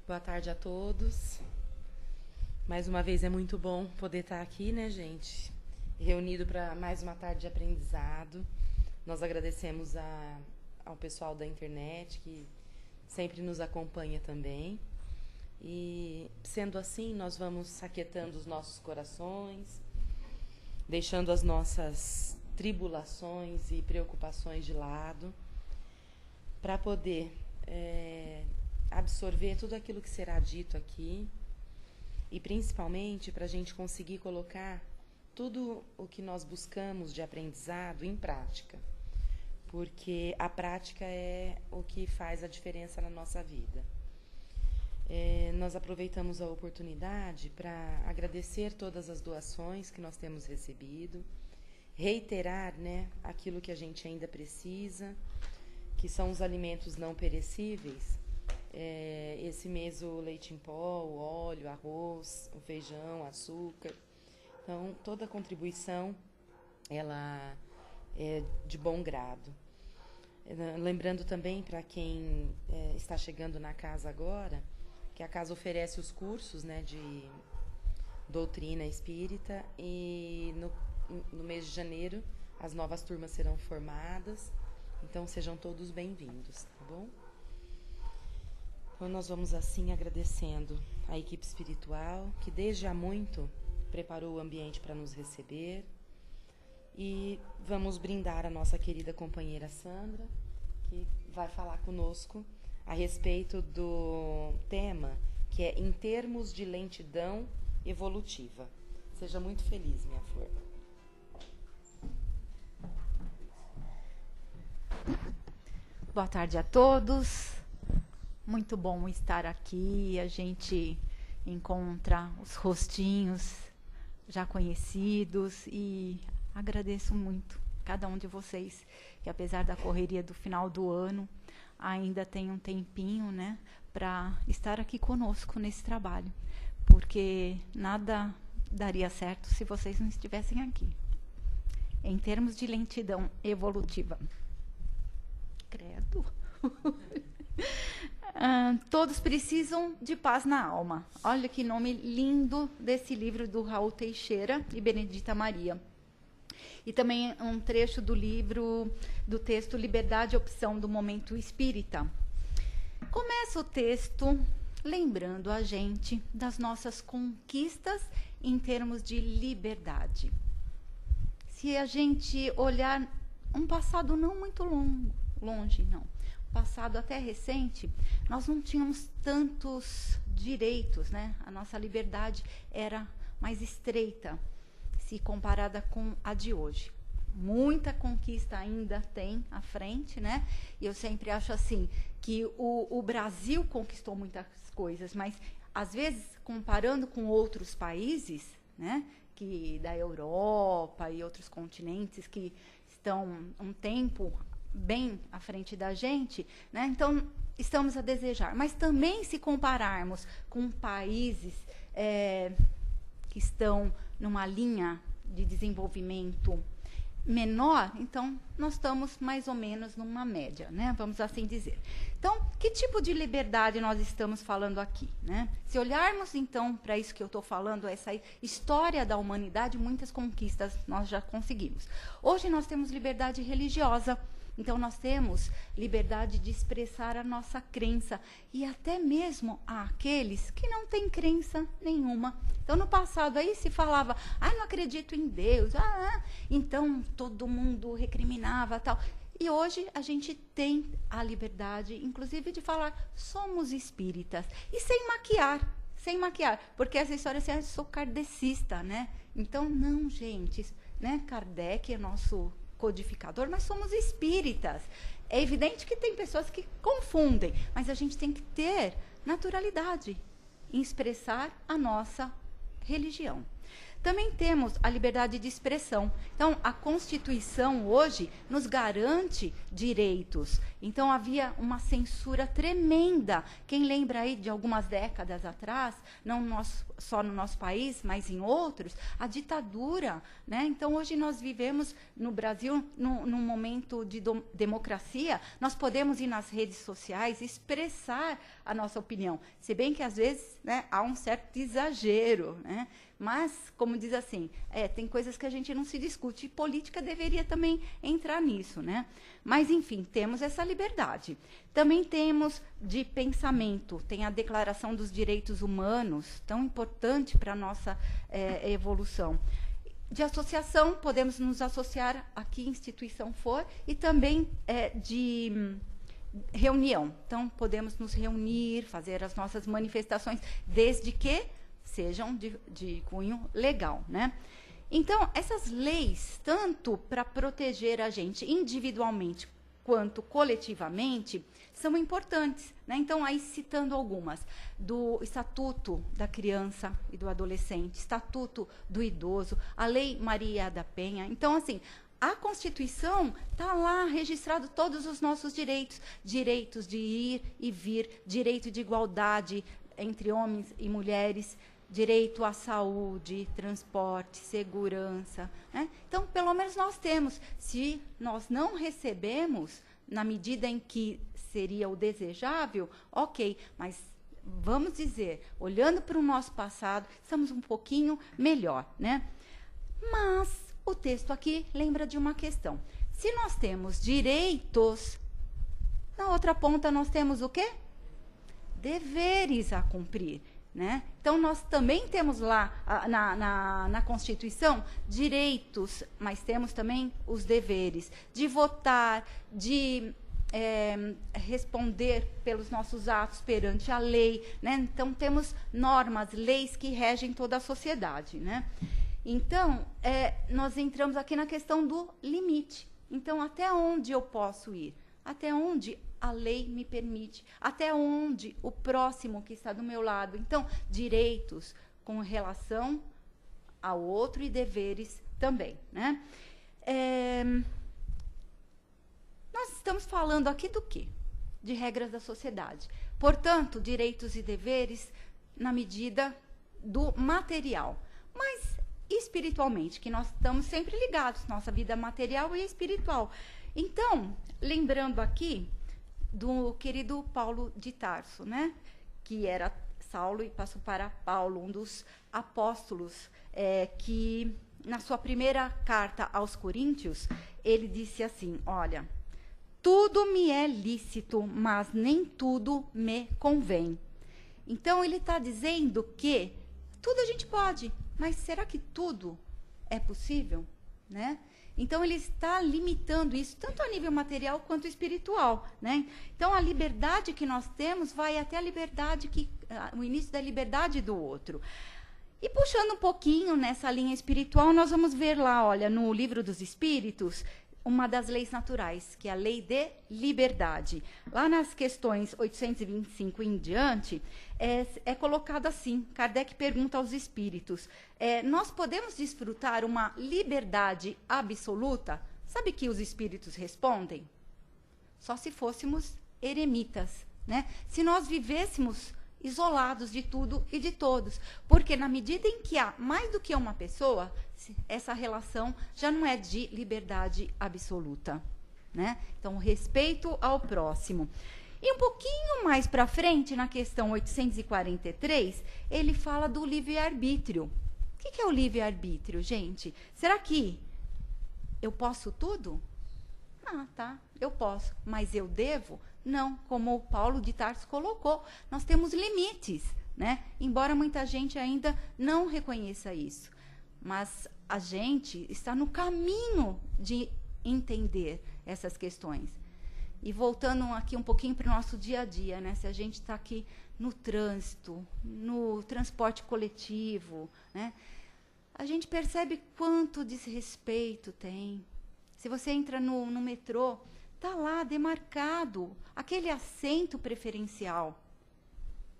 Boa tarde a todos. Mais uma vez é muito bom poder estar aqui, né, gente? Reunido para mais uma tarde de aprendizado. Nós agradecemos ao pessoal da internet que sempre nos acompanha também. E, sendo assim, nós vamos aquietando os nossos corações, deixando as nossas tribulações e preocupações de lado, para poder absorver tudo aquilo que será dito aqui e, principalmente, para a gente conseguir colocar tudo o que nós buscamos de aprendizado em prática, porque a prática é o que faz a diferença na nossa vida. Nós aproveitamos a oportunidade para agradecer todas as doações que nós temos recebido, reiterar, né, aquilo que a gente ainda precisa, que são os alimentos não perecíveis. Esse mês o leite em pó, o óleo, arroz, o feijão, açúcar. Então, toda a contribuição, ela é de bom grado. Lembrando também para quem está chegando na casa agora, que a casa oferece os cursos, né, de doutrina espírita, e no mês de janeiro as novas turmas serão formadas, então sejam todos bem-vindos, tá bom? Então nós vamos assim agradecendo a equipe espiritual, que desde há muito preparou o ambiente para nos receber, e vamos brindar a nossa querida companheira Sandra, que vai falar conosco a respeito do tema que é em termos de lentidão evolutiva. Seja muito feliz, minha flor. Boa tarde a todos. Muito bom estar aqui. A gente encontra os rostinhos já conhecidos e agradeço muito cada um de vocês que, apesar da correria do final do ano, ainda tem um tempinho, né, para estar aqui conosco nesse trabalho, porque nada daria certo se vocês não estivessem aqui. Em termos de lentidão evolutiva, credo. Todos precisam de paz na alma. Olha que nome lindo desse livro do Raul Teixeira e Benedita Maria. E também um trecho do livro, do texto Liberdade e Opção do Momento Espírita. Começa o texto lembrando a gente das nossas conquistas em termos de liberdade. Se a gente olhar um passado não muito longe, não, passado até recente, nós não tínhamos tantos direitos, né? A nossa liberdade era mais estreita, se comparada com a de hoje. Muita conquista ainda tem à frente, né? E eu sempre acho assim, que o Brasil conquistou muitas coisas, mas às vezes, comparando com outros países, né, que da Europa e outros continentes que estão um tempo bem à frente da gente, né? Então, estamos a desejar. Mas também, se compararmos com países que estão numa linha de desenvolvimento menor, então nós estamos mais ou menos numa média, né? Vamos assim dizer. Então, que tipo de liberdade nós estamos falando aqui, né? Se olharmos então para isso que eu estou falando, essa história da humanidade, muitas conquistas nós já conseguimos. Hoje nós temos liberdade religiosa. Então, nós temos liberdade de expressar a nossa crença, e até mesmo aqueles que não têm crença nenhuma. Então, no passado aí se falava, não acredito em Deus, então todo mundo recriminava, tal. E hoje a gente tem a liberdade, inclusive, de falar, somos espíritas, e sem maquiar, porque essa história assim, eu sou kardecista, né? Então, não, gente, né? Kardec é nosso codificador, nós somos espíritas. É evidente que tem pessoas que confundem, mas a gente tem que ter naturalidade em expressar a nossa religião. Também temos a liberdade de expressão. Então, a Constituição hoje nos garante direitos. Então, havia uma censura tremenda. Quem lembra aí de algumas décadas atrás, não só no nosso país, mas em outros, a ditadura, né? Então, hoje nós vivemos no Brasil num momento de democracia. Nós podemos ir nas redes sociais expressar a nossa opinião. Se bem que, às vezes, né, há um certo exagero, né? Mas, como diz assim, tem coisas que a gente não se discute, e política deveria também entrar nisso, né? Mas, enfim, temos essa liberdade. Também temos de pensamento, tem a Declaração dos Direitos Humanos, tão importante para a nossa evolução. De associação, podemos nos associar a que instituição for, e também de reunião. Então, podemos nos reunir, fazer as nossas manifestações, desde que sejam de cunho legal, né? Então, essas leis, tanto para proteger a gente individualmente quanto coletivamente, são importantes, né? Então, aí citando algumas, do Estatuto da Criança e do Adolescente, Estatuto do Idoso, a Lei Maria da Penha. Então, assim, a Constituição está lá registrado todos os nossos direitos, direitos de ir e vir, direito de igualdade entre homens e mulheres, direito à saúde, transporte, segurança, né? Então, pelo menos nós temos. Se nós não recebemos, na medida em que seria o desejável, ok, mas vamos dizer, olhando para o nosso passado, estamos um pouquinho melhor, né? Mas o texto aqui lembra de uma questão. Se nós temos direitos, na outra ponta nós temos o quê? Deveres a cumprir, né? Então, nós também temos lá na Constituição direitos, mas temos também os deveres de votar, de responder pelos nossos atos perante a lei, né? Então, temos normas, leis que regem toda a sociedade, né? Então, nós entramos aqui na questão do limite. Então, até onde eu posso ir? Até onde a lei me permite, até onde o próximo que está do meu lado. Então, direitos com relação ao outro e deveres também, né? Nós estamos falando aqui do quê? De regras da sociedade. Portanto, direitos e deveres na medida do material. Mas, espiritualmente, que nós estamos sempre ligados, nossa vida material e espiritual. Então, lembrando aqui do querido Paulo de Tarso, né? Que era Saulo e passou para Paulo, um dos apóstolos, que na sua primeira carta aos Coríntios, ele disse assim, olha, tudo me é lícito, mas nem tudo me convém. Então, ele está dizendo que tudo a gente pode, mas será que tudo é possível, né? Então, ele está limitando isso, tanto a nível material quanto espiritual, né? Então, a liberdade que nós temos vai até a liberdade o início da liberdade do outro. E puxando um pouquinho nessa linha espiritual, nós vamos ver lá, olha, no Livro dos Espíritos, uma das leis naturais, que é a lei de liberdade. Lá nas questões 825 em diante, é colocado assim, Kardec pergunta aos espíritos, nós podemos desfrutar uma liberdade absoluta? Sabe que os espíritos respondem? Só se fôssemos eremitas, né? Se nós vivêssemos isolados de tudo e de todos. Porque na medida em que há mais do que uma pessoa, essa relação já não é de liberdade absoluta, né? Então, respeito ao próximo. E um pouquinho mais para frente, na questão 843, ele fala do livre-arbítrio. O que é o livre-arbítrio, gente? Será que eu posso tudo? Ah, tá, eu posso, mas eu devo? Não, como o Paulo de Tarso colocou, nós temos limites, né? Embora muita gente ainda não reconheça isso. Mas a gente está no caminho de entender essas questões. E voltando aqui um pouquinho para o nosso dia a dia, né? Se a gente está aqui no trânsito, no transporte coletivo, né? A gente percebe quanto desrespeito tem. Se você entra no metrô, está lá demarcado aquele assento preferencial.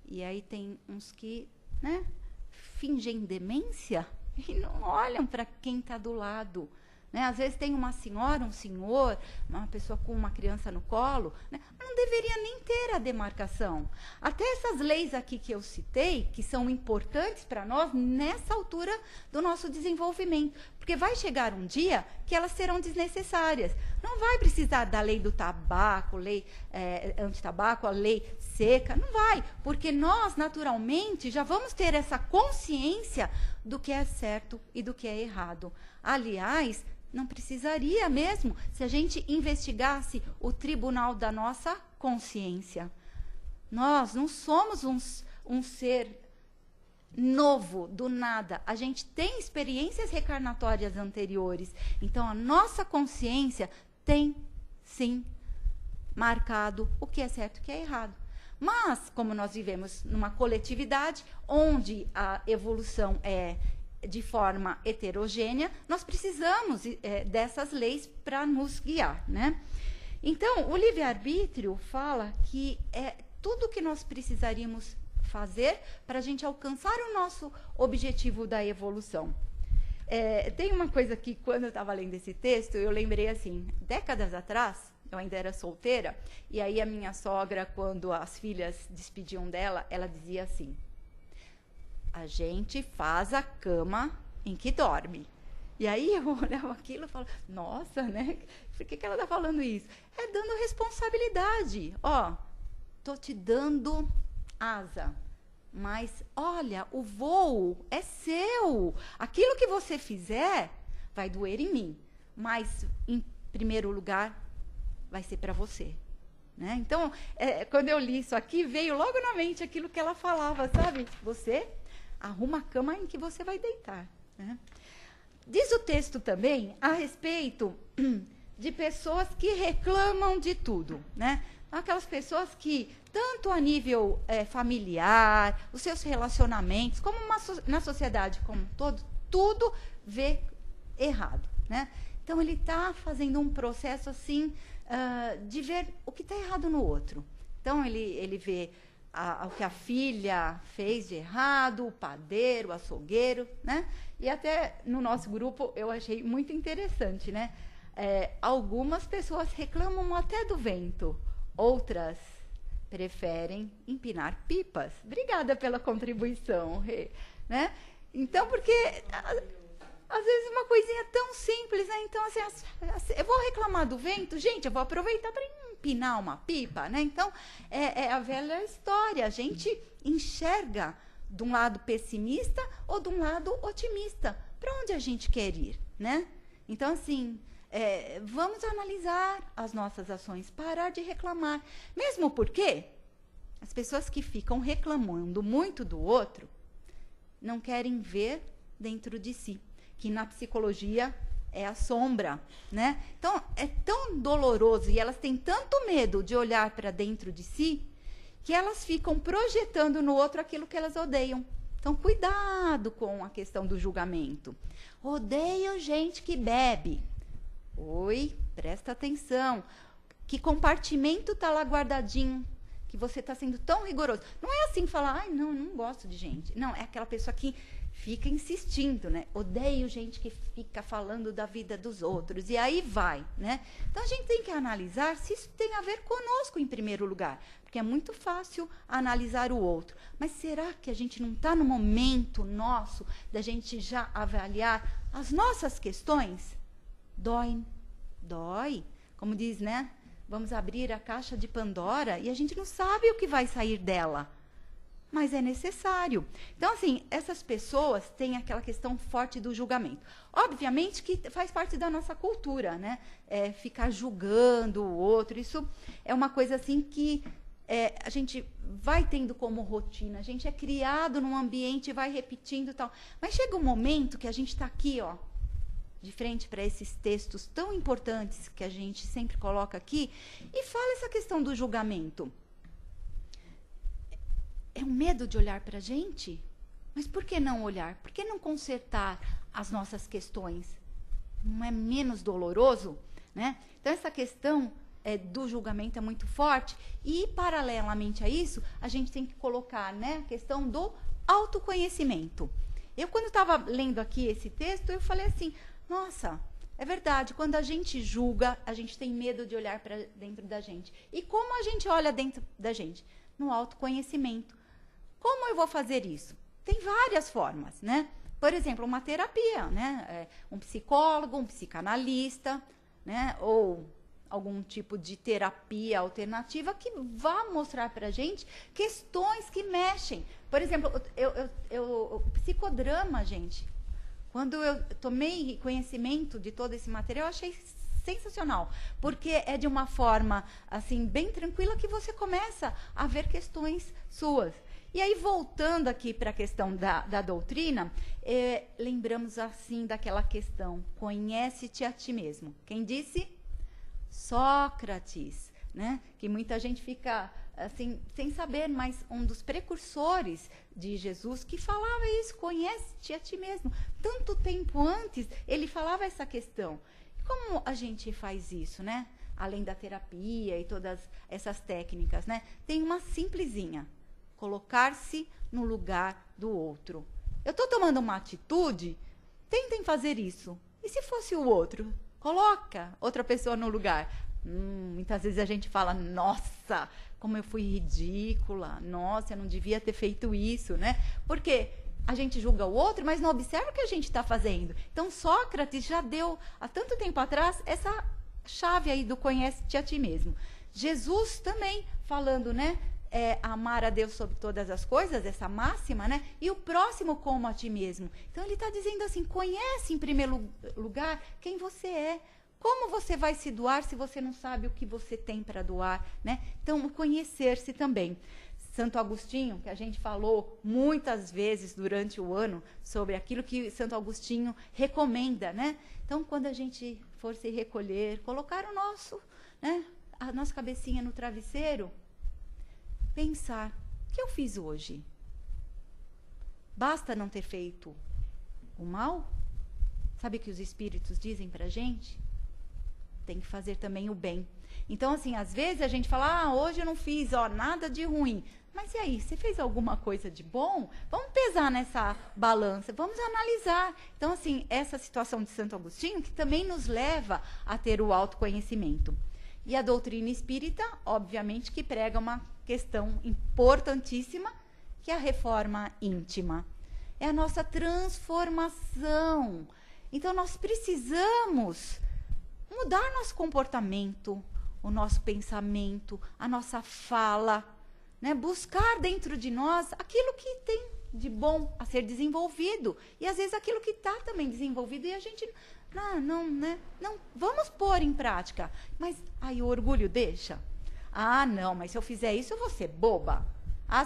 E aí tem uns que, né, fingem demência, e não olham para quem está do lado. Né? Às vezes tem uma senhora, um senhor, uma pessoa com uma criança no colo, né? Não deveria nem ter a demarcação. Até essas leis aqui que eu citei, que são importantes para nós nessa altura do nosso desenvolvimento, porque vai chegar um dia que elas serão desnecessárias. Não vai precisar da lei do tabaco, lei antitabaco, a lei seca, não vai, porque nós naturalmente já vamos ter essa consciência do que é certo e do que é errado. Aliás, não precisaria mesmo se a gente investigasse o tribunal da nossa consciência. Nós não somos um ser novo, do nada. A gente tem experiências reencarnatórias anteriores. Então, a nossa consciência tem, sim, marcado o que é certo e o que é errado. Mas, como nós vivemos numa coletividade, onde a evolução é de forma heterogênea, nós precisamos dessas leis para nos guiar, né? Então, o livre-arbítrio fala que é tudo que nós precisaríamos fazer para a gente alcançar o nosso objetivo da evolução. Tem uma coisa que, quando eu estava lendo esse texto, eu lembrei assim, décadas atrás, eu ainda era solteira, e aí a minha sogra, quando as filhas despediam dela, ela dizia assim: a gente faz a cama em que dorme. E aí eu olhava aquilo e falava, nossa, né? Por que ela está falando isso? É dando responsabilidade. Ó, tô te dando asa, mas olha, o voo é seu. Aquilo que você fizer vai doer em mim, mas em primeiro lugar vai ser para você. Né? Então, quando eu li isso aqui, veio logo na mente aquilo que ela falava, sabe? Você arruma a cama em que você vai deitar. Né? Diz o texto também a respeito de pessoas que reclamam de tudo. Né? Aquelas pessoas que, tanto a nível familiar, os seus relacionamentos, como na sociedade como um todo, tudo vê errado. Né? Então, ele está fazendo um processo assim de ver o que está errado no outro. Então, ele vê o que a filha fez de errado, o padeiro, o açougueiro, né? E até no nosso grupo eu achei muito interessante, né? Algumas pessoas reclamam até do vento, outras preferem empinar pipas. Obrigada pela contribuição, né? Então, porque às vezes uma coisinha tão simples, né? Então, assim, eu vou reclamar do vento, gente, eu vou aproveitar para empinar uma pipa, né? Então, é a velha história. A gente enxerga de um lado pessimista ou de um lado otimista. Para onde a gente quer ir, né? Então, assim, vamos analisar as nossas ações, parar de reclamar. Mesmo porque as pessoas que ficam reclamando muito do outro não querem ver dentro de si, que na psicologia é a sombra, né? Então, é tão doloroso e elas têm tanto medo de olhar para dentro de si que elas ficam projetando no outro aquilo que elas odeiam. Então, cuidado com a questão do julgamento. Odeio gente que bebe. Oi, presta atenção. Que compartimento está lá guardadinho, que você está sendo tão rigoroso. Não é assim falar, ai, não gosto de gente. Não, é aquela pessoa que fica insistindo, né? Odeio gente que fica falando da vida dos outros. E aí vai, né? Então, a gente tem que analisar se isso tem a ver conosco em primeiro lugar. Porque é muito fácil analisar o outro. Mas será que a gente não está no momento nosso da gente já avaliar as nossas questões? Dói. Como diz, né? Vamos abrir a caixa de Pandora e a gente não sabe o que vai sair dela. Mas é necessário. Então, assim, essas pessoas têm aquela questão forte do julgamento. Obviamente que faz parte da nossa cultura, né? Ficar julgando o outro. Isso é uma coisa assim que a gente vai tendo como rotina. A gente é criado num ambiente e vai repetindo e tal. Mas chega um momento que a gente está aqui, ó, de frente para esses textos tão importantes que a gente sempre coloca aqui e fala essa questão do julgamento. É um medo de olhar para a gente? Mas por que não olhar? Por que não consertar as nossas questões? Não é menos doloroso? Né? Então, essa questão do julgamento é muito forte. E, paralelamente a isso, a gente tem que colocar, né, a questão do autoconhecimento. Eu, quando estava lendo aqui esse texto, eu falei assim, nossa, é verdade, quando a gente julga, a gente tem medo de olhar para dentro da gente. E como a gente olha dentro da gente? No autoconhecimento. Como eu vou fazer isso? Tem várias formas, né? Por exemplo, uma terapia, né? Um psicólogo, um psicanalista, né? Ou algum tipo de terapia alternativa que vá mostrar para a gente questões que mexem. Por exemplo, o psicodrama, gente, quando eu tomei conhecimento de todo esse material, eu achei sensacional, porque é de uma forma, assim, bem tranquila que você começa a ver questões suas. E aí, voltando aqui para a questão da doutrina, lembramos, assim, daquela questão, conhece-te a ti mesmo. Quem disse? Sócrates, né? Que muita gente fica assim sem saber, mas um dos precursores de Jesus que falava isso, conhece-te a ti mesmo. Tanto tempo antes ele falava essa questão. E como a gente faz isso, né? Além da terapia e todas essas técnicas, né? Tem uma simplesinha, colocar-se no lugar do outro. Eu estou tomando uma atitude, tentem fazer isso. E se fosse o outro? Coloca outra pessoa no lugar. Muitas vezes a gente fala, nossa, como eu fui ridícula, nossa, eu não devia ter feito isso, né? Porque a gente julga o outro, mas não observa o que a gente está fazendo. Então, Sócrates já deu, há tanto tempo atrás, essa chave aí do conhece-te a ti mesmo. Jesus também falando, né? Amar a Deus sobre todas as coisas, essa máxima, né? E o próximo como a ti mesmo. Então ele está dizendo assim, conhece em primeiro lugar quem você é. Como você vai se doar se você não sabe o que você tem para doar, né? Então, conhecer-se também. Santo Agostinho, que a gente falou muitas vezes durante o ano sobre aquilo que Santo Agostinho recomenda, né? Então, quando a gente for se recolher, colocar a nossa cabecinha no travesseiro, pensar, o que eu fiz hoje? Basta não ter feito o mal? Sabe o que os espíritos dizem pra gente? Tem que fazer também o bem. Então, assim, às vezes a gente fala, hoje eu não fiz nada de ruim. Mas e aí, você fez alguma coisa de bom? Vamos pesar nessa balança, vamos analisar. Então, assim, essa situação de Santo Agostinho, que também nos leva a ter o autoconhecimento. E a doutrina espírita, obviamente, que prega uma questão importantíssima, que é a reforma íntima. É a nossa transformação. Então, nós precisamos mudar nosso comportamento, o nosso pensamento, a nossa fala, né? Buscar dentro de nós aquilo que tem de bom a ser desenvolvido. E, às vezes, aquilo que está também desenvolvido e a gente... Não, vamos pôr em prática. Mas aí o orgulho deixa. Não, mas se eu fizer isso, eu vou ser boba.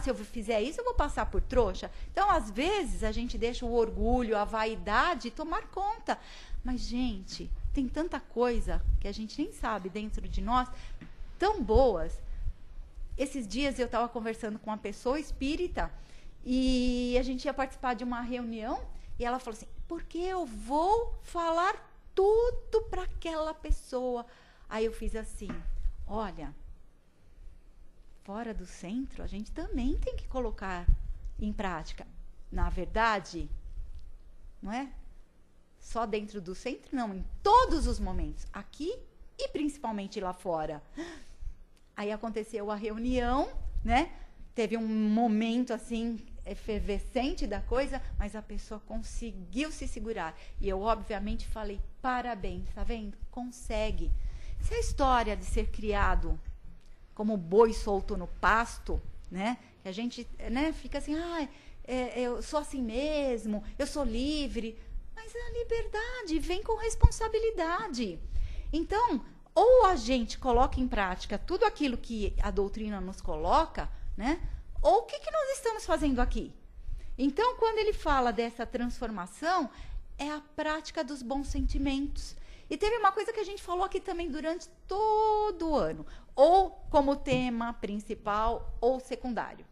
Se eu fizer isso, eu vou passar por trouxa. Então, às vezes, a gente deixa o orgulho, a vaidade tomar conta. Mas, gente, tem tanta coisa que a gente nem sabe dentro de nós, tão boas. Esses dias eu estava conversando com uma pessoa espírita e a gente ia participar de uma reunião e ela falou assim, porque eu vou falar tudo para aquela pessoa. Aí eu fiz assim, olha, fora do centro, a gente também tem que colocar em prática. Na verdade, não é? Só dentro do centro, não, em todos os momentos, aqui e principalmente lá fora. Aí aconteceu a reunião, né? Teve um momento assim efervescente da coisa, mas a pessoa conseguiu se segurar. E eu, obviamente, falei, parabéns, tá vendo? Consegue. Se a história de ser criado como boi solto no pasto, né? Que a gente, né, fica assim, eu sou assim mesmo, eu sou livre. Mas a liberdade vem com responsabilidade. Então, ou a gente coloca em prática tudo aquilo que a doutrina nos coloca, né? Ou o que nós estamos fazendo aqui? Então, quando ele fala dessa transformação, é a prática dos bons sentimentos. E teve uma coisa que a gente falou aqui também durante todo o ano, ou como tema principal ou secundário.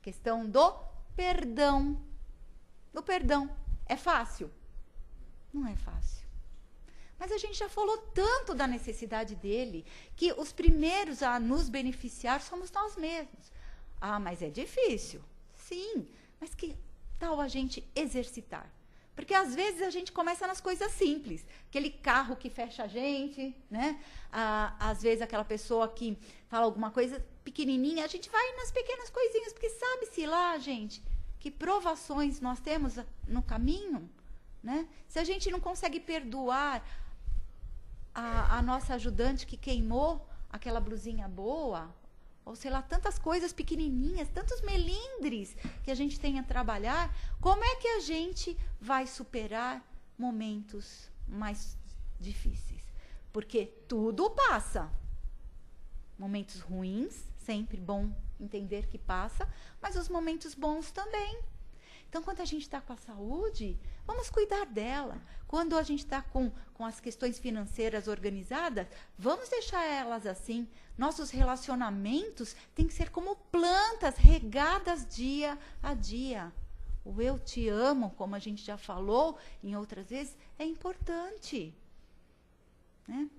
Questão do perdão. Do perdão. É fácil? Não é fácil. Mas a gente já falou tanto da necessidade dele, que os primeiros a nos beneficiar somos nós mesmos. Mas é difícil. Sim, mas que tal a gente exercitar? Porque às vezes a gente começa nas coisas simples. Aquele carro que fecha a gente, né? Às vezes aquela pessoa que fala alguma coisa pequenininha, a gente vai nas pequenas coisinhas, porque sabe-se lá, gente, que provações nós temos no caminho, né? Se a gente não consegue perdoar a nossa ajudante que queimou aquela blusinha boa, ou sei lá, tantas coisas pequenininhas, tantos melindres que a gente tem a trabalhar, como é que a gente vai superar momentos mais difíceis? Porque tudo passa. Momentos ruins, sempre bom entender que passa, mas os momentos bons também. Então, quando a gente está com a saúde, vamos cuidar dela. Quando a gente está com as questões financeiras organizadas, vamos deixar elas assim. Nossos relacionamentos têm que ser como plantas regadas dia a dia. O eu te amo, como a gente já falou em outras vezes, é importante, né?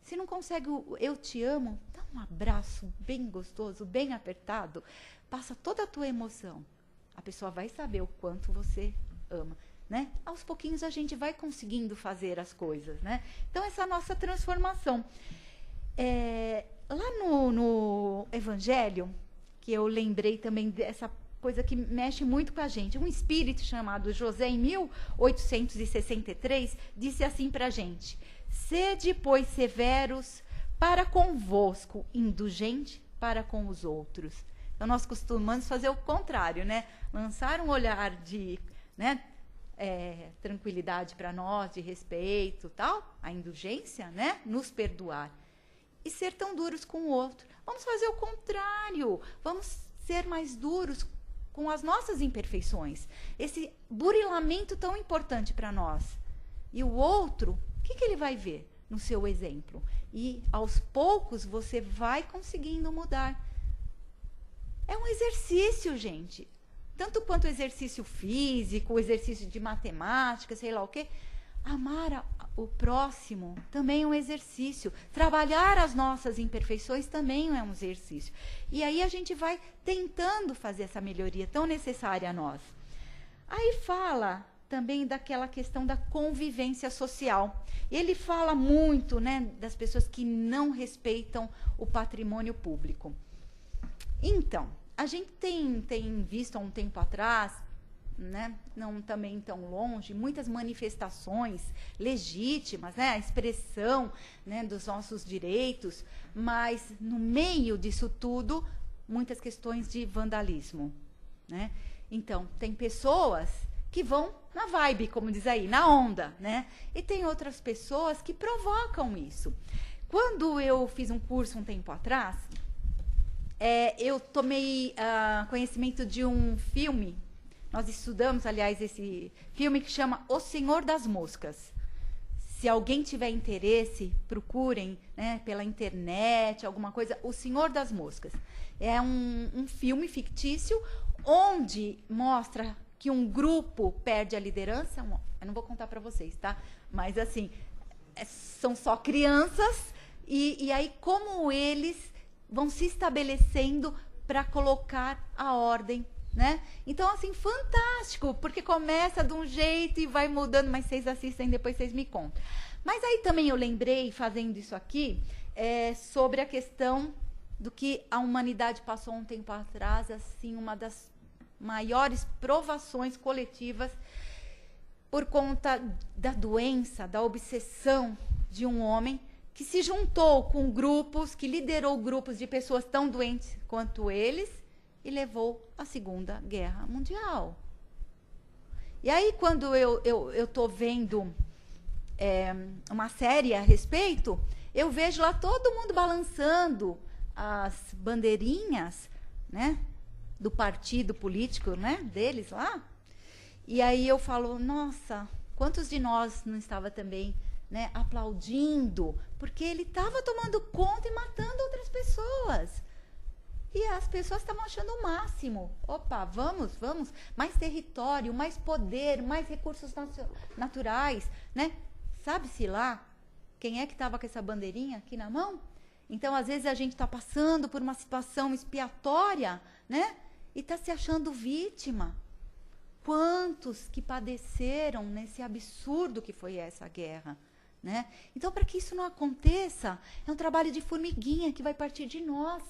Se não consegue o eu te amo, dá um abraço bem gostoso, bem apertado, passa toda a tua emoção. A pessoa vai saber o quanto você ama, né? Aos pouquinhos a gente vai conseguindo fazer as coisas, né? Então, essa é a nossa transformação. Lá no Evangelho, que eu lembrei também dessa coisa que mexe muito com a gente, um espírito chamado José, em 1863, disse assim para a gente: sede, pois, severos para convosco, indulgente para com os outros. Então, nós costumamos fazer o contrário, né? Lançar um olhar de, né, tranquilidade para nós, de respeito, tal, a indulgência, né? Nos perdoar. E ser tão duros com o outro. Vamos fazer o contrário. Vamos ser mais duros com as nossas imperfeições. Esse burilamento tão importante para nós. E o outro, o que ele vai ver no seu exemplo? E, aos poucos, você vai conseguindo mudar. É um exercício, gente. Tanto quanto exercício físico, exercício de matemática, sei lá o quê. Amar o próximo também é um exercício. Trabalhar as nossas imperfeições também é um exercício. E aí a gente vai tentando fazer essa melhoria tão necessária a nós. Aí fala também daquela questão da convivência social. Ele fala muito, né, das pessoas que não respeitam o patrimônio público. Então, a gente tem visto há um tempo atrás, né, não também tão longe, muitas manifestações legítimas, né, a expressão, né, dos nossos direitos, mas no meio disso tudo, muitas questões de vandalismo, né? Então, tem pessoas que vão na vibe, como diz aí, na onda, né? E tem outras pessoas que provocam isso. Quando eu fiz um curso um tempo atrás, eu tomei conhecimento de um filme. Nós estudamos, aliás, esse filme que chama O Senhor das Moscas. Se alguém tiver interesse, procurem, né, pela internet, alguma coisa, O Senhor das Moscas. É um filme fictício onde mostra que um grupo perde a liderança. Eu não vou contar para vocês, tá? Mas, assim, são só crianças e aí como eles vão se estabelecendo para colocar a ordem, né? Então, assim, fantástico, porque começa de um jeito e vai mudando, mas vocês assistem, depois vocês me contam. Mas aí também eu lembrei, fazendo isso aqui, sobre a questão do que a humanidade passou um tempo atrás, assim, uma das maiores provações coletivas por conta da doença, da obsessão de um homem que se juntou com grupos, que liderou grupos de pessoas tão doentes quanto eles e levou à Segunda Guerra Mundial. E aí, quando eu estou vendo uma série a respeito, eu vejo lá todo mundo balançando as bandeirinhas, né, do partido político, né, deles lá. E aí eu falo, nossa, quantos de nós não estava também, né, aplaudindo, porque ele estava tomando conta e matando outras pessoas. E as pessoas estavam achando o máximo. Opa, vamos, mais território, mais poder, mais recursos naturais, né? Sabe-se lá quem é que estava com essa bandeirinha aqui na mão? Então, às vezes, a gente está passando por uma situação expiatória, né? E está se achando vítima. quantos que padeceram nesse absurdo que foi essa guerra, né? Então, para que isso não aconteça, é um trabalho de formiguinha que vai partir de nós,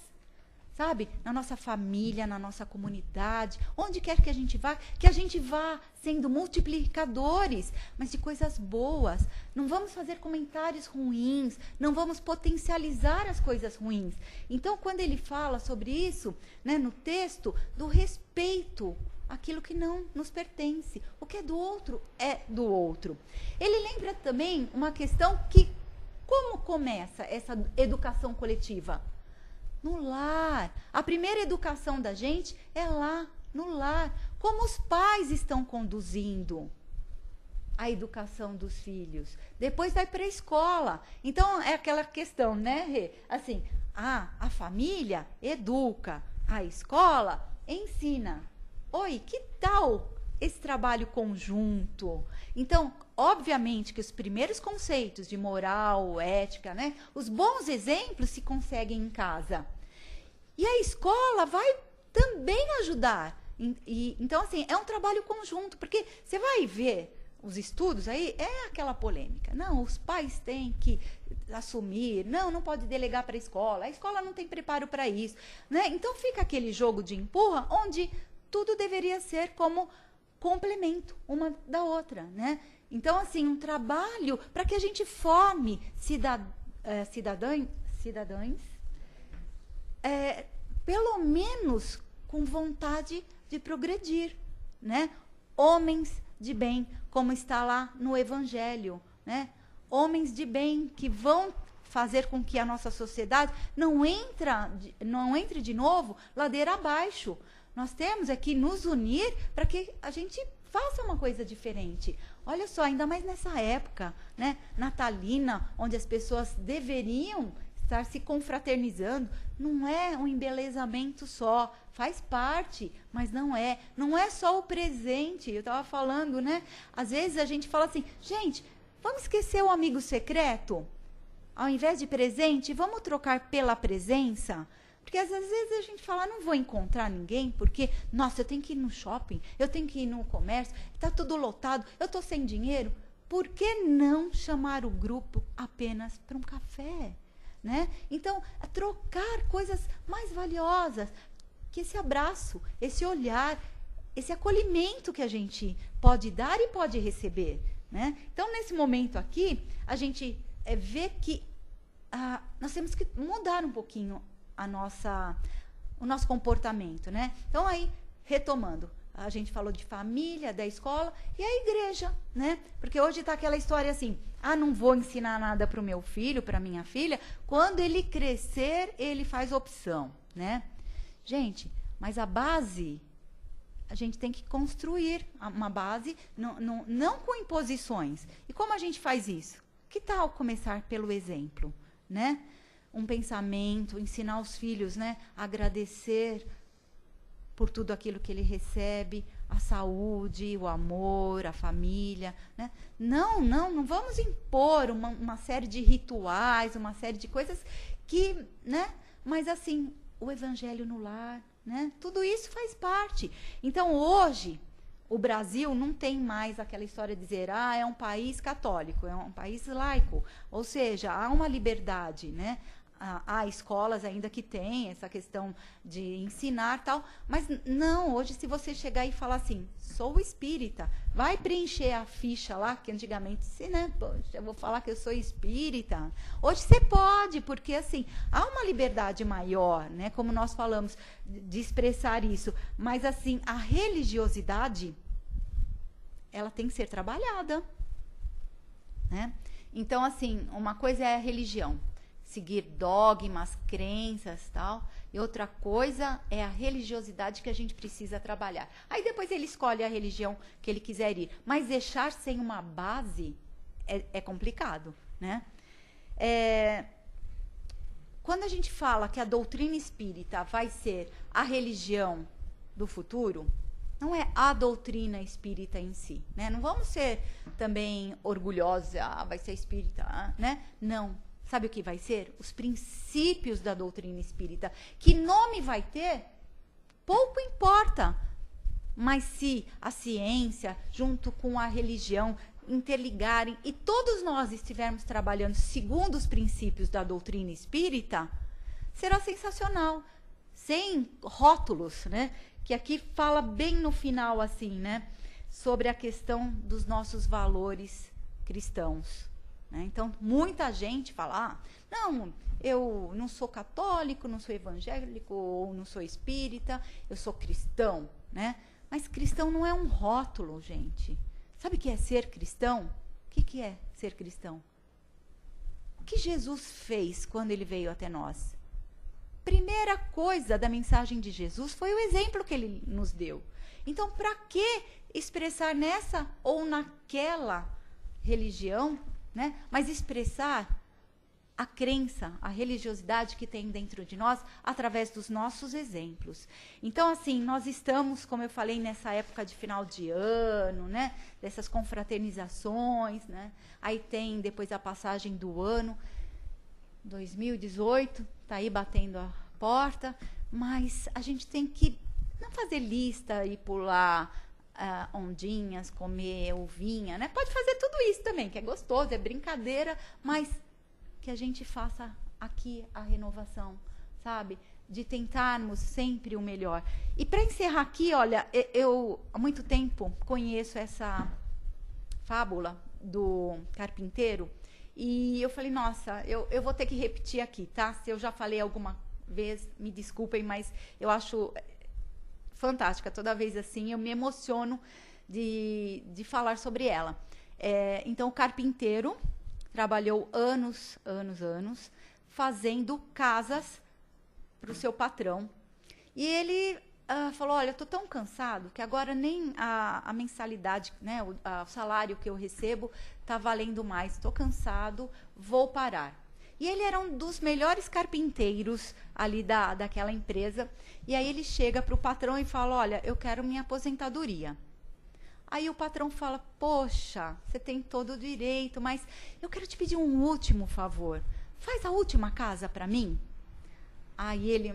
sabe? Na nossa família, na nossa comunidade, onde quer que a gente vá sendo multiplicadores, mas de coisas boas. Não vamos fazer comentários ruins, não vamos potencializar as coisas ruins. Então, quando ele fala sobre isso, né, no texto, do respeito àquilo que não nos pertence, o que é do outro é do outro. Ele lembra também uma questão que, como começa essa educação coletiva? No lar. A primeira educação da gente é lá, no lar. Como os pais estão conduzindo a educação dos filhos. Depois vai para a escola. Então, é aquela questão, né, Rê? Assim, a família educa, a escola ensina. Oi, que tal esse trabalho conjunto? Então, obviamente que os primeiros conceitos de moral, ética, né, os bons exemplos se conseguem em casa. E a escola vai também ajudar. Então, assim, é um trabalho conjunto, porque você vai ver os estudos aí, é aquela polêmica. Não, os pais têm que assumir, não pode delegar para a escola não tem preparo para isso, né? Então, fica aquele jogo de empurra, onde tudo deveria ser como complemento uma da outra, né? Então, assim, um trabalho para que a gente forme cidadãos, pelo menos com vontade de progredir, né? Homens de bem, como está lá no Evangelho, né? Homens de bem que vão fazer com que a nossa sociedade não entre de novo ladeira abaixo. Nós temos que nos unir para que a gente faça uma coisa diferente. Olha só, ainda mais nessa época, né, natalina, onde as pessoas deveriam estar se confraternizando, não é um embelezamento só, faz parte, mas não é só o presente. Eu estava falando, né, às vezes a gente fala assim, gente, vamos esquecer o amigo secreto? Ao invés de presente, vamos trocar pela presença? Porque às vezes a gente fala, não vou encontrar ninguém, porque, nossa, eu tenho que ir no shopping, eu tenho que ir no comércio, está tudo lotado, eu estou sem dinheiro. Por que não chamar o grupo apenas para um café? Né? Então, trocar coisas mais valiosas, que esse abraço, esse olhar, esse acolhimento que a gente pode dar e pode receber. Né? Então, nesse momento aqui, a gente vê que nós temos que mudar um pouquinho o nosso comportamento, né? Então, aí, retomando, a gente falou de família, da escola e a igreja, né? Porque hoje está aquela história assim, não vou ensinar nada para o meu filho, para minha filha, quando ele crescer, ele faz opção, né? Gente, mas a base, a gente tem que construir uma base, não com imposições. E como a gente faz isso? Que tal começar pelo exemplo, né? Um pensamento, ensinar os filhos, né, a agradecer por tudo aquilo que ele recebe, a saúde, o amor, a família, né? Não vamos impor uma série de rituais, uma série de coisas que, né, mas assim, o evangelho no lar, né? Tudo isso faz parte. Então, hoje, o Brasil não tem mais aquela história de dizer, é um país católico, é um país laico, ou seja, há uma liberdade, né? Há escolas ainda que têm essa questão de ensinar tal, mas não, hoje se você chegar e falar assim, sou espírita, vai preencher a ficha lá, que antigamente, né, eu vou falar que eu sou espírita, hoje você pode, porque assim, há uma liberdade maior, né, como nós falamos, de expressar isso, mas assim, a religiosidade, ela tem que ser trabalhada, né? Então assim, uma coisa é a religião, seguir dogmas, crenças, tal. E outra coisa é a religiosidade que a gente precisa trabalhar. Aí depois ele escolhe a religião que ele quiser ir. Mas deixar sem uma base é complicado, né? Quando a gente fala que a doutrina espírita vai ser a religião do futuro, não é a doutrina espírita em si, né? Não vamos ser também orgulhosos, vai ser espírita, né? Não. Sabe o que vai ser? Os princípios da doutrina espírita. Que nome vai ter? Pouco importa. Mas se a ciência, junto com a religião, interligarem e todos nós estivermos trabalhando segundo os princípios da doutrina espírita, será sensacional, sem rótulos, né? Que aqui fala bem no final assim, né? Sobre a questão dos nossos valores cristãos, né? Então, muita gente fala, não, eu não sou católico, não sou evangélico, ou não sou espírita, eu sou cristão, né? Mas cristão não é um rótulo, gente. Sabe o que é ser cristão? O que é ser cristão? O que Jesus fez quando ele veio até nós? Primeira coisa da mensagem de Jesus foi o exemplo que ele nos deu. Então, para que expressar nessa ou naquela religião, né? Mas expressar a crença, a religiosidade que tem dentro de nós através dos nossos exemplos. Então, assim, nós estamos, como eu falei, nessa época de final de ano, né? Dessas confraternizações, né? Aí tem depois a passagem do ano, 2018, está aí batendo a porta, mas a gente tem que não fazer lista e pular ondinhas, comer uvinha, né? Pode fazer tudo isso também, que é gostoso, é brincadeira, mas que a gente faça aqui a renovação, sabe? De tentarmos sempre o melhor. E para encerrar aqui, olha, eu há muito tempo conheço essa fábula do carpinteiro e eu falei, nossa, eu vou ter que repetir aqui, tá? Se eu já falei alguma vez, me desculpem, mas eu acho fantástica. Toda vez assim, eu me emociono de falar sobre ela. Então, o carpinteiro trabalhou anos, fazendo casas para o seu patrão. E ele falou, olha, estou tão cansado que agora nem a mensalidade, né, o salário que eu recebo está valendo mais. Estou cansado, vou parar. E ele era um dos melhores carpinteiros ali daquela empresa. E aí ele chega para o patrão e fala, olha, eu quero minha aposentadoria. Aí o patrão fala, poxa, você tem todo o direito, mas eu quero te pedir um último favor. Faz a última casa para mim. Aí ele,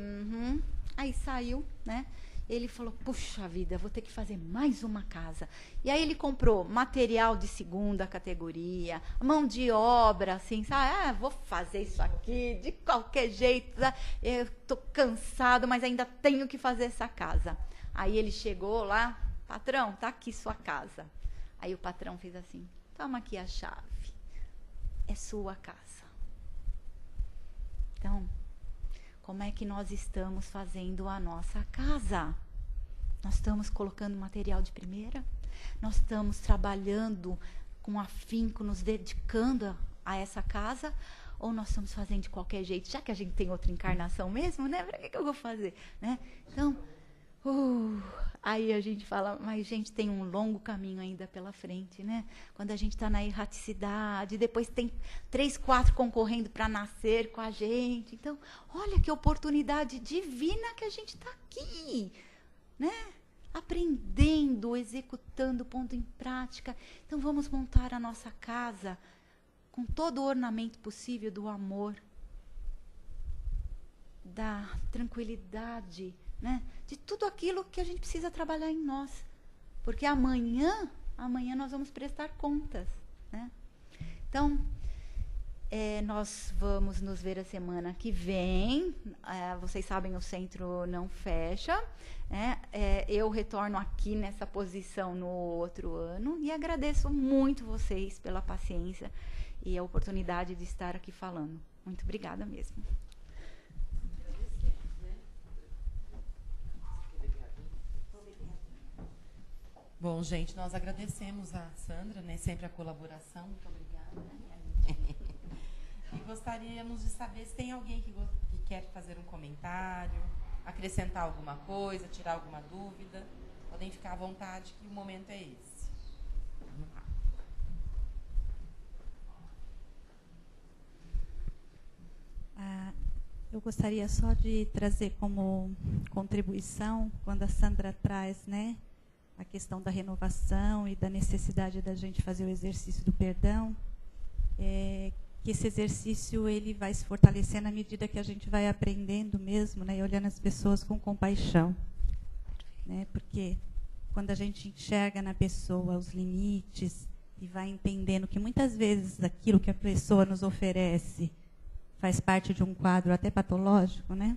aí saiu, né? Ele falou, puxa vida, vou ter que fazer mais uma casa. E aí ele comprou material de segunda categoria, mão de obra, assim, sabe? Vou fazer isso aqui de qualquer jeito. Eu tô cansado, mas ainda tenho que fazer essa casa. Aí ele chegou lá, patrão, tá aqui sua casa. Aí o patrão fez assim, toma aqui a chave. É sua casa. Então, como é que nós estamos fazendo a nossa casa? Nós estamos colocando material de primeira? Nós estamos trabalhando com afinco, nos dedicando a essa casa? Ou nós estamos fazendo de qualquer jeito? Já que a gente tem outra encarnação mesmo, né? Para que eu vou fazer? Né? Então, aí a gente fala, mas gente, tem um longo caminho ainda pela frente, né? Quando a gente está na erraticidade, depois tem 3, 4 concorrendo para nascer com a gente. Então, olha que oportunidade divina que a gente está aqui, né? Aprendendo, executando, pondo em prática. Então, vamos montar a nossa casa com todo o ornamento possível do amor, da tranquilidade, né? De tudo aquilo que a gente precisa trabalhar em nós. Porque amanhã nós vamos prestar contas, né? Então, nós vamos nos ver a semana que vem. Vocês sabem, o centro não fecha, né? Eu retorno aqui nessa posição no outro ano e agradeço muito vocês pela paciência e a oportunidade de estar aqui falando. Muito obrigada mesmo. Bom, gente, nós agradecemos a Sandra, né, sempre a colaboração. Muito obrigada. E gostaríamos de saber se tem alguém que quer fazer um comentário, acrescentar alguma coisa, tirar alguma dúvida. Podem ficar à vontade, que o momento é esse. Vamos lá. Eu gostaria só de trazer como contribuição, quando a Sandra traz, né, a questão da renovação e da necessidade da gente fazer o exercício do perdão, que esse exercício ele vai se fortalecendo à medida que a gente vai aprendendo mesmo, né, e olhando as pessoas com compaixão, né, porque quando a gente enxerga na pessoa os limites e vai entendendo que muitas vezes aquilo que a pessoa nos oferece faz parte de um quadro até patológico, né?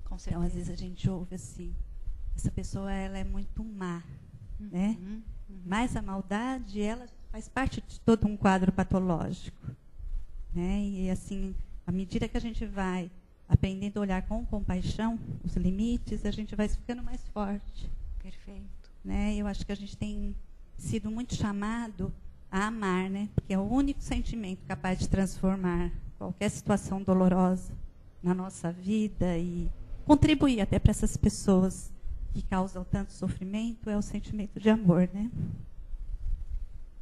Com certeza. Então, às vezes a gente ouve assim, essa pessoa ela é muito má, né? Mas a maldade, ela faz parte de todo um quadro patológico, né? E assim, à medida que a gente vai aprendendo a olhar com compaixão os limites, a gente vai ficando mais forte. Perfeito. Né? Eu acho que a gente tem sido muito chamado a amar, né? Porque é o único sentimento capaz de transformar qualquer situação dolorosa na nossa vida e contribuir até para essas pessoas que causam tanto sofrimento, é o sentimento de amor, né?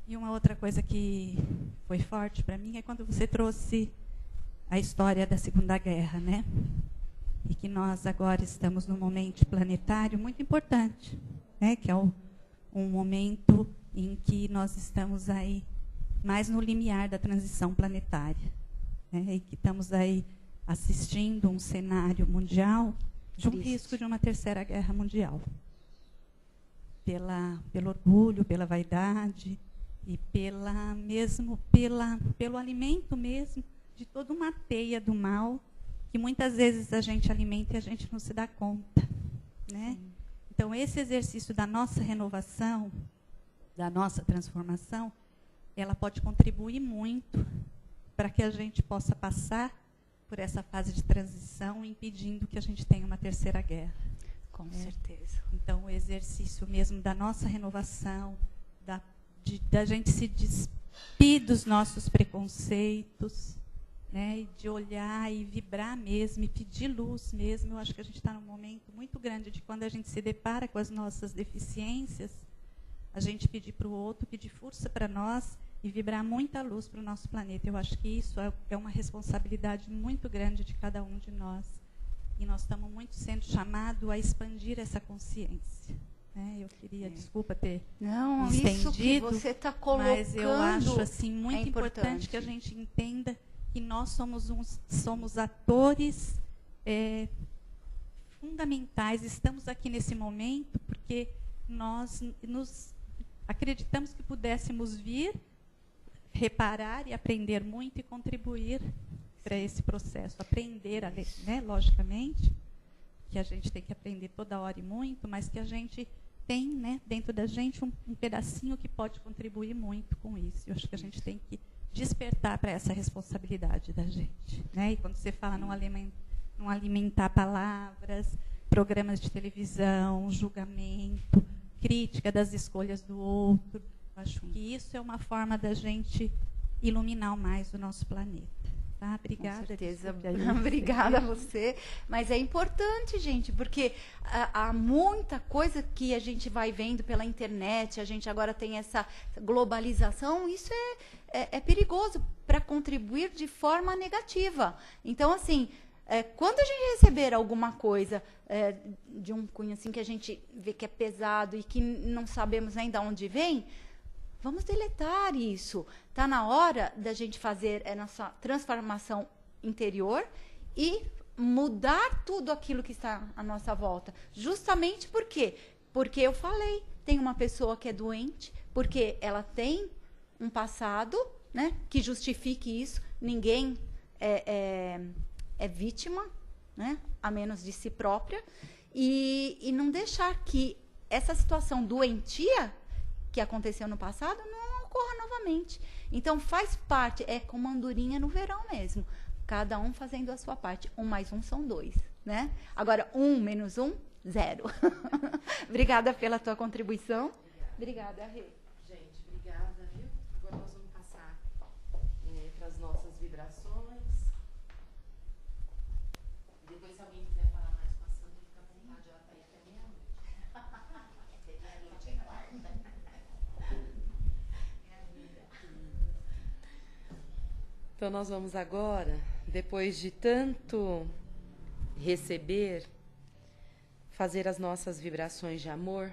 E uma outra coisa que foi forte para mim é quando você trouxe a história da Segunda Guerra, né? E que nós agora estamos num momento planetário muito importante, né? Que é um momento em que nós estamos aí mais no limiar da transição planetária, né? E que estamos aí assistindo um cenário mundial de um risco de uma terceira guerra mundial. Pelo orgulho, pela vaidade e pelo alimento mesmo de toda uma teia do mal que muitas vezes a gente alimenta e a gente não se dá conta, né? Então, esse exercício da nossa renovação, da nossa transformação, ela pode contribuir muito para que a gente possa passar por essa fase de transição, impedindo que a gente tenha uma terceira guerra. Com certeza. Então, o exercício mesmo da nossa renovação, da gente se despir dos nossos preconceitos, né, e de olhar e vibrar mesmo, e pedir luz mesmo. Eu acho que a gente está num momento muito grande de quando a gente se depara com as nossas deficiências, a gente pedir para o outro, pedir força para nós e vibrar muita luz para o nosso planeta. Eu acho que isso é uma responsabilidade muito grande de cada um de nós. E nós estamos muito sendo chamados a expandir essa consciência. Né? Eu queria, desculpa ter Não, me isso que estendido, você está colocando, mas eu acho assim, muito importante que a gente entenda que nós somos atores fundamentais, estamos aqui nesse momento porque nós acreditamos que pudéssemos vir, reparar e aprender muito e contribuir para esse processo. Aprender, né, logicamente, que a gente tem que aprender toda hora e muito, mas que a gente tem, né, dentro da gente um pedacinho que pode contribuir muito com isso. Eu acho que a gente tem que despertar para essa responsabilidade da gente. Né? E quando você fala não alimentar palavras, programas de televisão, julgamento, crítica das escolhas do outro, eu acho que isso é uma forma da gente iluminar mais o nosso planeta. Tá? Obrigada. Com certeza. Aí, Obrigada a você. Mas é importante, gente, porque há muita coisa que a gente vai vendo pela internet, a gente agora tem essa globalização, isso é perigoso para contribuir de forma negativa. Então, assim, quando a gente receber alguma coisa de um cunho assim que a gente vê que é pesado e que não sabemos nem de onde vem, vamos deletar isso. Está na hora da gente fazer a nossa transformação interior e mudar tudo aquilo que está à nossa volta. Justamente por quê? Porque eu falei, tem uma pessoa que é doente, porque ela tem um passado, né, que justifique isso. Ninguém é vítima, né, a menos de si própria. E não deixar que essa situação doentia que aconteceu no passado não ocorra novamente. Então, faz parte, é como andorinha no verão mesmo. Cada um fazendo a sua parte. 1 mais 1 são 2, né? Agora, 1 menos 1, 0. Obrigada pela tua contribuição. Obrigada, Rê. Gente, obrigada, viu? Agora nós vamos passar para as nossas vibrações. Depois, se alguém quiser falar mais com a Sandra, fica à vontade, ela está aí até meia-noite. Então, nós vamos agora, depois de tanto receber, fazer as nossas vibrações de amor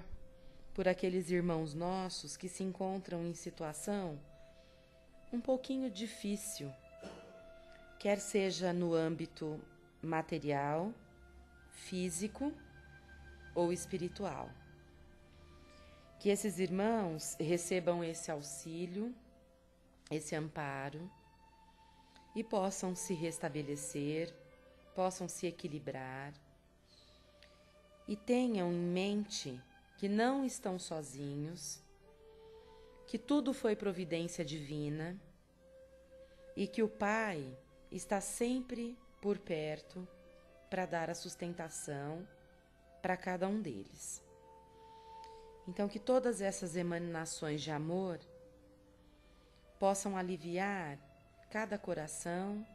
por aqueles irmãos nossos que se encontram em situação um pouquinho difícil, quer seja no âmbito material, físico ou espiritual. Que esses irmãos recebam esse auxílio, esse amparo, e possam se restabelecer, possam se equilibrar, e tenham em mente que não estão sozinhos, que tudo foi providência divina e que o Pai está sempre por perto para dar a sustentação para cada um deles. Então, que todas essas emanações de amor possam aliviar cada coração,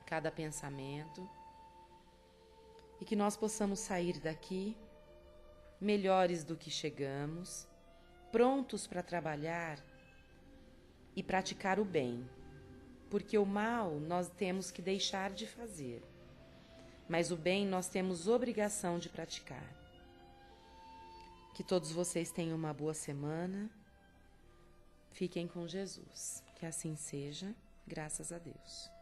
cada pensamento, e que nós possamos sair daqui melhores do que chegamos, prontos para trabalhar e praticar o bem, porque o mal nós temos que deixar de fazer, mas o bem nós temos obrigação de praticar. Que todos vocês tenham uma boa semana. Fiquem com Jesus. Que assim seja, graças a Deus.